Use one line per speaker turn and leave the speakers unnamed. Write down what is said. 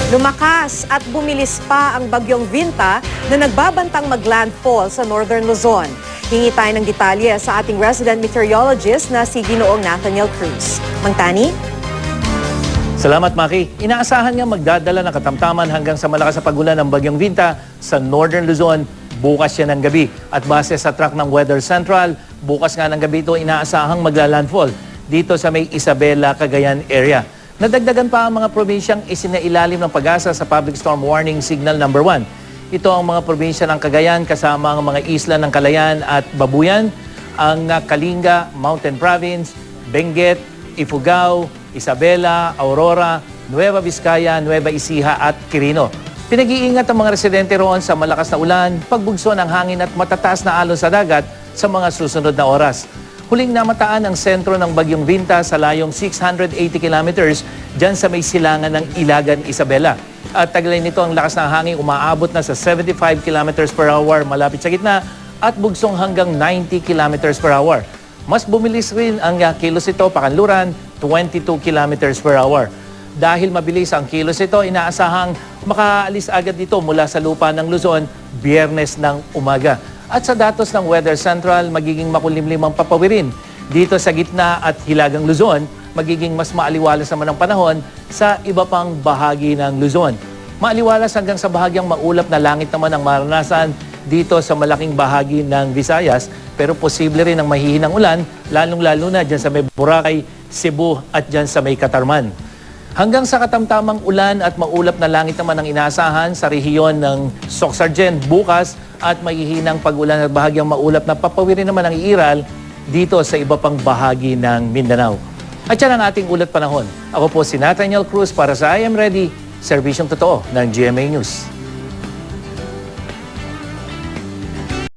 Lumakas at bumilis pa ang bagyong Vinta na nagbabantang maglandfall sa Northern Luzon. Hingi tayo ng detalye sa ating resident meteorologist na si Ginoong Nathaniel Cruz. Mang Tani?
Salamat, Maki. Inaasahan nga magdadala ng katamtaman hanggang sa malakas na pagulan ng bagyong Vinta sa Northern Luzon bukas yan ng gabi. At base sa track ng Weather Central, bukas nga ng gabi ito inaasahang maglalandfall dito sa may Isabela, Cagayan area. Nadagdagan pa ang mga probinsyang isinailalim ng pag-asa sa Public Storm Warning Signal number 1. Ito ang mga probinsya ng Cagayan kasama ang mga isla ng Calayan at Babuyan, ang Kalinga, Mountain Province, Benguet, Ifugao, Isabela, Aurora, Nueva Vizcaya, Nueva Ecija at Quirino. Pinag-iingat ang mga residente roon sa malakas na ulan, pagbugso ng hangin at matataas na alon sa dagat sa mga susunod na oras. Huling namataan ang sentro ng bagyong Vinta sa layong 680 kilometers dyan sa may silangan ng Ilagan, Isabela. At taglay nito ang lakas ng hangin umaabot na sa 75 kilometers per hour malapit sa gitna at bugsong hanggang 90 kilometers per hour. Mas bumilis rin ang kilos ito pakanluran, 22 kilometers per hour. Dahil mabilis ang kilos ito, inaasahang makaalis agad dito mula sa lupa ng Luzon Biyernes ng umaga. At sa datos ng Weather Central, magiging makulimlim ang papawirin. Dito sa gitna at hilagang Luzon, magiging mas maaliwalas naman ang panahon sa iba pang bahagi ng Luzon. Maaliwalas hanggang sa bahagyang maulap na langit naman ang maranasan dito sa malaking bahagi ng Visayas, pero posible rin ang mahihinang ulan, lalong-lalo na dyan sa may Boracay, Cebu at dyan sa may Catarman. Hanggang sa katamtamang ulan at maulap na langit naman ang inaasahan sa rehiyon ng Soc-Sargent bukas at mahihinang pag-ulan at bahagyang maulap na papawirin naman ang iiral dito sa iba pang bahagi ng Mindanao. At yan ang ating ulat panahon. Ako po si Nathaniel Cruz para sa I Am Ready, serbisyong totoo ng GMA News.